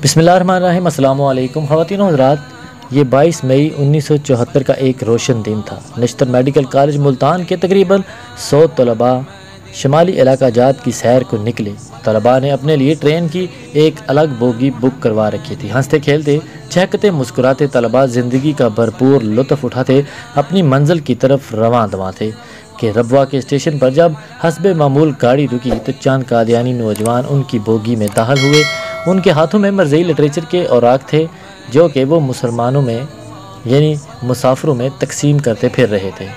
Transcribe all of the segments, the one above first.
بسم اللہ الرحمن الرحیم۔ السلام علیکم خواتین و حضرات، یہ 22 مئی 1974 کا ایک روشن دن تھا۔ نشتر میڈیکل کالج ملتان کے تقریباً 100 طلباء شمالی علاقہ جات کی سیر کو نکلے۔ طلباء نے اپنے لیے ٹرین کی ایک الگ بوگی بک کروا رکھی تھی۔ ہنستے کھیلتے چہکتے مسکراتے طلباء زندگی کا بھرپور لطف اٹھاتے اپنی منزل کی طرف رواں دواں تھے کہ ربوہ کے اسٹیشن پر جب حسب معمول گاڑی رکی تو چند قادیانی نوجوان ان کی بوگی میں داخل ہوئے۔ ان کے ہاتھوں میں مرزئی لٹریچر کے اوراق تھے جو کہ وہ مسلمانوں میں یعنی مسافروں میں تقسیم کرتے پھر رہے تھے۔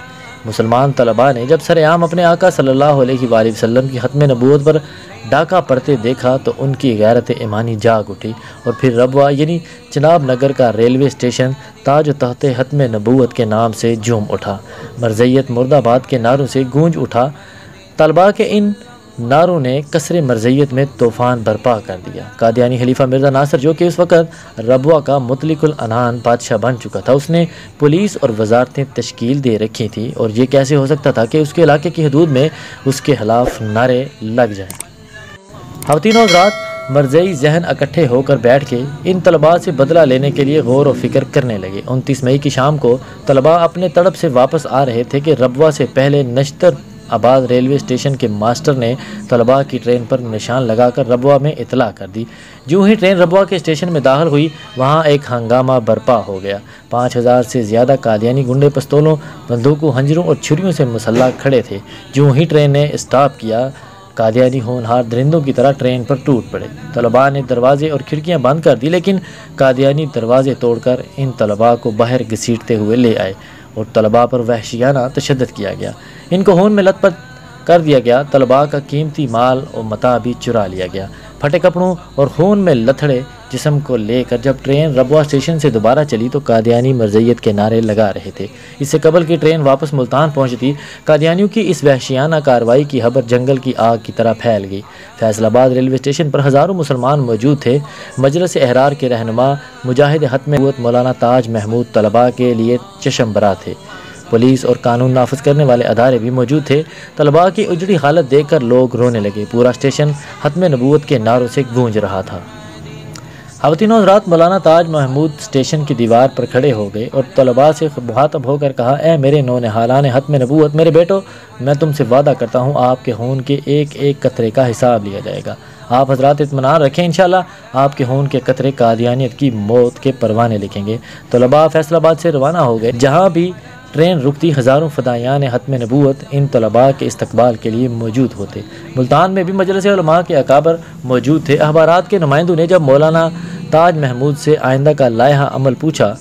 مسلمان طلباء نے جب سر عام اپنے آقا صلی اللہ علیہ وآلہ وسلم کی ختم نبوت پر ڈاکہ پڑتے دیکھا تو ان کی غیرت ایمانی جاگ اٹھی، اور پھر ربوہ یعنی چناب نگر کا ریلوے اسٹیشن تاج و تخت ختم نبوت کے نام سے جھوم اٹھا، مرزیت مرد آباد کے نعروں سے گونج اٹھا۔ طلباء کے ان نعروں نے کسر مرزیت میں طوفان برپا کر دیا۔ قادیانی خلیفہ مرزا ناصر جو کہ اس وقت ربوہ کا مطلق العنان بادشاہ بن چکا تھا، اس نے پولیس اور وزارتیں تشکیل دے رکھی تھیں، اور یہ کیسے ہو سکتا تھا کہ اس کے علاقے کی حدود میں اس کے خلاف نعرے لگ جائیں۔ خواتین و حضرات، مرزئی ذہن اکٹھے ہو کر بیٹھ کے ان طلباء سے بدلہ لینے کے لیے غور و فکر کرنے لگے۔ 29 مئی کی شام کو طلباء اپنے تڑپ سے واپس آ رہے تھے کہ ربوہ سے پہلے نشتر آباد ریلوے اسٹیشن کے ماسٹر نے طلباء کی ٹرین پر نشان لگا کر ربوہ میں اطلاع کر دی۔ جو ہی ٹرین ربوہ کے اسٹیشن میں داخل ہوئی، وہاں ایک ہنگامہ برپا ہو گیا۔ 5000 سے زیادہ قادیانی گنڈے پستولوں، بندوقوں، خنجروں اور چھریوں سے مسلح کھڑے تھے۔ جو ہی ٹرین نے اسٹاپ کیا، قادیانی ہونہار درندوں کی طرح ٹرین پر ٹوٹ پڑے۔ طلباء نے دروازے اور کھڑکیاں بند کر دی، لیکن قادیانی دروازے توڑ کر ان طلباء کو باہر گھسیٹتے ہوئے لے آئے، اور طلباء پر وحشیانہ تشدد کیا گیا۔ ان کو خون میں لت پت کر دیا گیا۔ طلباء کا قیمتی مال اور متاع بھی چرا لیا گیا۔ پھٹے کپڑوں اور خون میں لتھڑے جسم کو لے کر جب ٹرین ربوہ اسٹیشن سے دوبارہ چلی تو قادیانی مرزیت کے نعرے لگا رہے تھے۔ اس سے قبل کی ٹرین واپس ملتان پہنچتی، قادیانیوں کی اس وحشیانہ کارروائی کی خبر جنگل کی آگ کی طرح پھیل گئی۔ فیصل آباد ریلوے اسٹیشن پر ہزاروں مسلمان موجود تھے۔ مجلس احرار کے رہنما مجاہد ختم نبوت مولانا تاج محمود طلباء کے لیے چشم برا تھے۔ پولیس اور قانون نافذ کرنے والے ادارے بھی موجود تھے۔ طلباء کی اجڑی حالت دیکھ کر لوگ رونے لگے۔ پورا اسٹیشن ختم نبوت کے نعروں سے گونج رہا تھا۔ خواتین و حضرات، مولانا تاج محمود اسٹیشن کی دیوار پر کھڑے ہو گئے اور طلباء سے مخاطب ہو کر کہا، اے میرے نونہالان ختم نبوت، میرے بیٹو، میں تم سے وعدہ کرتا ہوں آپ کے خون کے ایک ایک قطرے کا حساب لیا جائے گا۔ آپ حضرات اطمینان رکھیں، انشاءاللہ آپ کے خون کے قطرے قادیانیت کی موت کے پروانے لکھیں گے۔ طلباء فیصل آباد سے روانہ ہو گئے۔ جہاں بھی ٹرین رکتی ہزاروں فدائیان ختم نبوت ان طلباء کے استقبال کے لیے موجود ہوتے۔ ملتان میں بھی مجلس علماء کے اکابر موجود تھے۔ اخبارات کے نمائندوں نے جب مولانا تاج محمود سے آئندہ کا لائحہ عمل پوچھا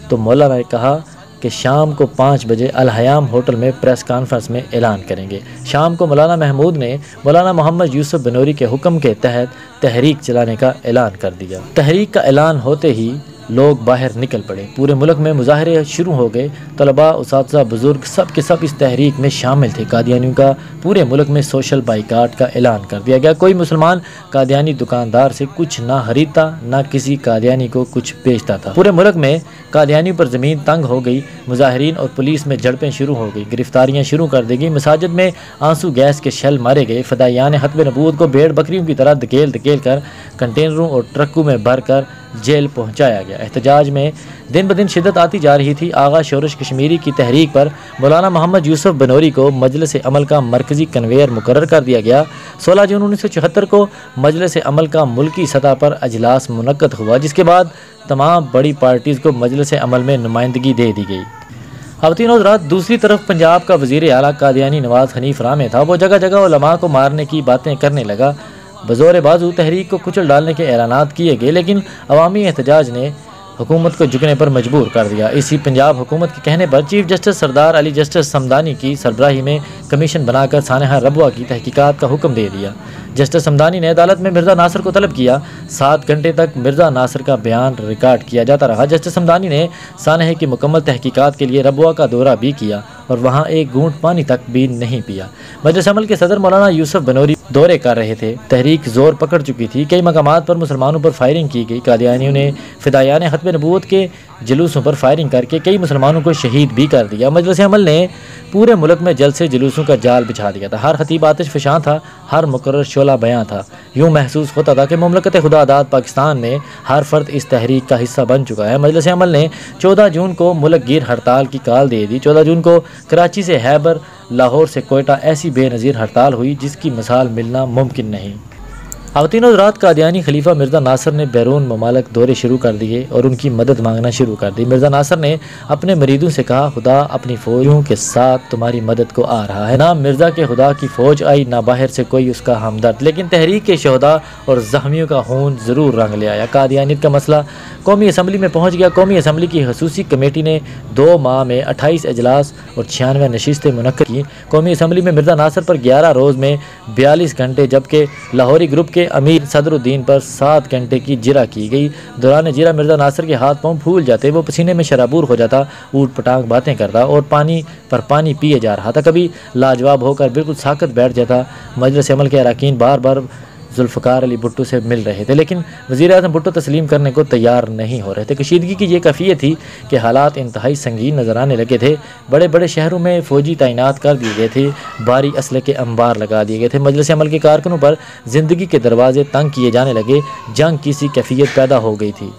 تو مولانا نے کہا کہ شام کو 5 بجے الحیام ہوٹل میں پریس کانفرنس میں اعلان کریں گے۔ شام کو مولانا محمود نے مولانا محمد یوسف بنوری کے حکم کے تحت تحریک چلانے کا اعلان کر دیا۔ تحریک کا اعلان ہوتے ہی لوگ باہر نکل پڑے۔ پورے ملک میں مظاہرے شروع ہو گئے۔ طلباء، اساتذہ، بزرگ سب کے سب اس تحریک میں شامل تھے۔ قادیانیوں کا پورے ملک میں سوشل بائیکاٹ کا اعلان کر دیا گیا۔ کوئی مسلمان قادیانی دکاندار سے کچھ نہ خریدتا، نہ کسی قادیانی کو کچھ بیچتا تھا۔ پورے ملک میں قادیانیوں پر زمین تنگ ہو گئی۔ مظاہرین اور پولیس میں جھڑپیں شروع ہو گئی، گرفتاریاں شروع کر دی گئی۔ مساجد میں آنسو گیس کے شل مارے گئے۔ فدائیان ختم نبوت کو بھیڑ بکریوں کی طرح دھکیل کر کنٹینروں اور ٹرکوں میں بھر کر جیل پہنچایا گیا۔ احتجاج میں دن بدن شدت آتی جا رہی تھی۔ آغا شورش کشمیری کی تحریک پر مولانا محمد یوسف بنوری کو مجلس عمل کا مرکزی کنویر مقرر کر دیا گیا۔ 16 جون 1974 کو مجلس عمل کا ملکی سطح پر اجلاس منعقد ہوا، جس کے بعد تمام بڑی پارٹیز کو مجلس عمل میں نمائندگی دے دی گئی۔ خواتین و حضرات، دوسری طرف پنجاب کا وزیر اعلیٰ قادیانی نواز حنیف راہ میں تھا۔ وہ جگہ جگہ علماء کو مارنے کی باتیں کرنے لگا۔ بزور بازو تحریک کو کچل ڈالنے کے اعلانات کیے گئے، لیکن عوامی احتجاج نے حکومت کو جھکنے پر مجبور کر دیا۔ اسی پنجاب حکومت کے کہنے پر چیف جسٹس سردار علی جسٹس سمدانی کی سربراہی میں کمیشن بنا کر سانحہ ربوہ کی تحقیقات کا حکم دے دیا۔ جسٹس سمدانی نے عدالت میں مرزا ناصر کو طلب کیا۔ 7 گھنٹے تک مرزا ناصر کا بیان ریکارڈ کیا جاتا رہا۔ جسٹس سمدانی نے سانحے کی مکمل تحقیقات کے لیے ربوہ کا دورہ بھی کیا اور وہاں ایک گھونٹ پانی تک بھی نہیں پیا۔ مجلس عمل کے صدر مولانا یوسف بنوری دورے کر رہے تھے۔ تحریک زور پکڑ چکی تھی، کئی مقامات پر مسلمانوں پر فائرنگ کی گئی۔ قادیانیوں نے فدائیان ختم نبوت کے جلوسوں پر فائرنگ کر کے کئی مسلمانوں کو شہید بھی کر دیا۔ مجلس عمل نے پورے ملک میں جلسے جلوسوں کا جال بچھا دیا تھا۔ ہر خطیب آتش فشاں تھا، ہر مقرر شعلہ بیاں تھا۔ یوں محسوس ہوتا تھا کہ مملکت خدا داد پاکستان میں ہر فرد اس تحریک کا حصہ بن چکا ہے۔ مجلس عمل نے 14 جون کو ملک گیر ہڑتال کی کال دے دی۔ 14 جون کو کراچی سے خیبر، لاہور سے کوئٹہ ایسی بے نظیر ہڑتال ہوئی جس کی مثال ملنا ممکن نہیں۔ خواتین و حضرات، قادیانی خلیفہ مرزا ناصر نے بیرون ممالک دورے شروع کر دیے اور ان کی مدد مانگنا شروع کر دی۔ مرزا ناصر نے اپنے مریدوں سے کہا، خدا اپنی فوجوں کے ساتھ تمہاری مدد کو آ رہا ہے۔ نہ مرزا کے خدا کی فوج آئی، نہ باہر سے کوئی اس کا ہمدرد، لیکن تحریک کے شہداء اور زخمیوں کا خون ضرور رنگ لے آیا۔ قادیانیت کا مسئلہ قومی اسمبلی میں پہنچ گیا۔ قومی اسمبلی کی خصوصی کمیٹی نے 2 ماہ میں 28 اجلاس اور 96 نشستیں منعقد کی۔ قومی اسمبلی میں مرزا ناصر پر 11 روز میں 42 گھنٹے، جبکہ لاہوری گروپ کے امیر صدر الدین پر 7 گھنٹے کی جرا کی گئی۔ دوران جرا مرزا ناصر کے ہاتھ پاؤں پھول جاتے، وہ پسینے میں شرابور ہو جاتا، اوٹ پٹانگ باتیں کرتا اور پانی پر پانی پیے جا رہا تھا۔ کبھی لاجواب ہو کر بالکل ساکت بیٹھ جاتا۔ مجلس عمل کے اراکین بار بار ذوالفقار علی بھٹو سے مل رہے تھے، لیکن وزیر اعظم بھٹو تسلیم کرنے کو تیار نہیں ہو رہے تھے۔ کشیدگی کی یہ کیفیت تھی کہ حالات انتہائی سنگین نظر آنے لگے تھے۔ بڑے بڑے شہروں میں فوجی تعینات کر دیے گئے تھے، بھاری اسلحے کے انبار لگا دیے گئے تھے۔ مجلس عمل کے کارکنوں پر زندگی کے دروازے تنگ کیے جانے لگے۔ جنگ کی سی کیفیت پیدا ہو گئی تھی۔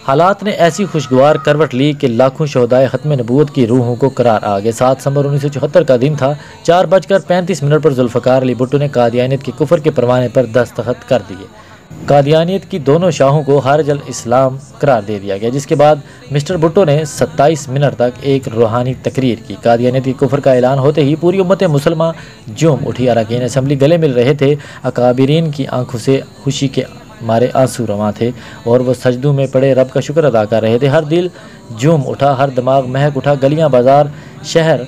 حالات نے ایسی خوشگوار کروٹ لی کہ لاکھوں شہدائے ختم نبوت کی روحوں کو قرار آ گئے۔ 7 دسمبر 1974 کا دن تھا۔ 4:35 پر ذوالفقار علی بھٹو نے قادیانیت کے کفر کے پروانے پر دستخط کر دیے۔ قادیانیت کی دونوں شاہوں کو خارج الاسلام قرار دے دیا گیا، جس کے بعد مسٹر بھٹو نے 27 منٹ تک ایک روحانی تقریر کی۔ قادیانیت کے کفر کا اعلان ہوتے ہی پوری امت مسلمہ جھوم اٹھی۔ اراکین اسمبلی گلے مل رہے تھے۔ اکابرین کی آنکھوں سے خوشی کے مارے آنسو رواں تھے اور وہ سجدوں میں پڑے رب کا شکر ادا کر رہے تھے۔ ہر دل جھوم اٹھا، ہر دماغ مہک اٹھا۔ گلیاں، بازار، شہر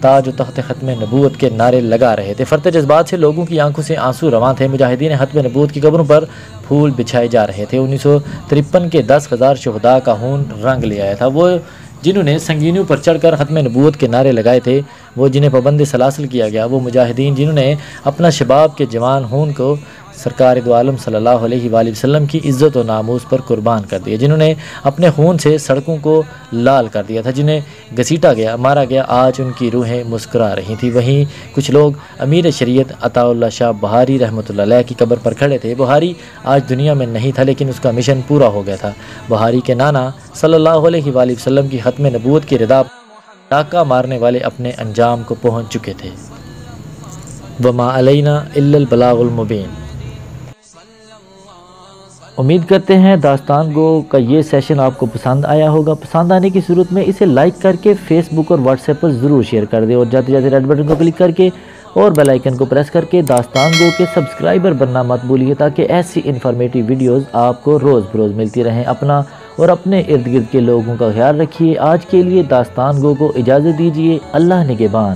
تاج و تخت ختم نبوت کے نعرے لگا رہے تھے۔ فرط جذبات سے لوگوں کی آنکھوں سے آنسو رواں تھے۔ مجاہدین ختم نبوت کی قبروں پر پھول بچھائے جا رہے تھے۔ 1953 کے 10,000 شہداء کا خون رنگ لے آیا تھا۔ وہ جنہوں نے سنگینیوں پر چڑھ کر ختم نبوت کے نعرے لگائے تھے، وہ جنہیں پابند سلاسل کیا گیا، وہ مجاہدین جنہوں نے اپنا شباب کے جوان خون کو سرکار دو عالم صلی اللہ علیہ وآلہ وسلم کی عزت و ناموس پر قربان کر دیا، جنہوں نے اپنے خون سے سڑکوں کو لال کر دیا تھا، جنہیں گھسیٹا گیا، مارا گیا، آج ان کی روحیں مسکرا رہی تھیں۔ وہیں کچھ لوگ امیر شریعت عطا اللہ شاہ بہاری رحمۃ اللہ علیہ کی قبر پر کھڑے تھے۔ بہاری آج دنیا میں نہیں تھا، لیکن اس کا مشن پورا ہو گیا تھا۔ بہاری کے نانا صلی اللہ علیہ وآلہ وسلم کی ختم نبوت کی ردا ڈاکہ مارنے والے اپنے انجام کو پہنچ چکے تھے۔ وما علینا الا البلاغ المبین۔ امید کرتے ہیں داستان گو کا یہ سیشن آپ کو پسند آیا ہوگا۔ پسند آنے کی صورت میں اسے لائک کر کے فیس بک اور واٹس ایپ پر ضرور شیئر کر دیں، اور جاتے جاتے ریڈ بٹن کو کلک کر کے اور بیل آئیکن کو پریس کر کے داستان گو کے سبسکرائبر بننا مت بھولیے، تاکہ ایسی انفارمیٹیو ویڈیوز آپ کو روز بروز ملتی رہیں۔ اپنا اور اپنے ارد گرد کے لوگوں کا خیال رکھیے۔ آج کے لیے داستان گو کو اجازت دیجیے۔ اللہ نگہبان۔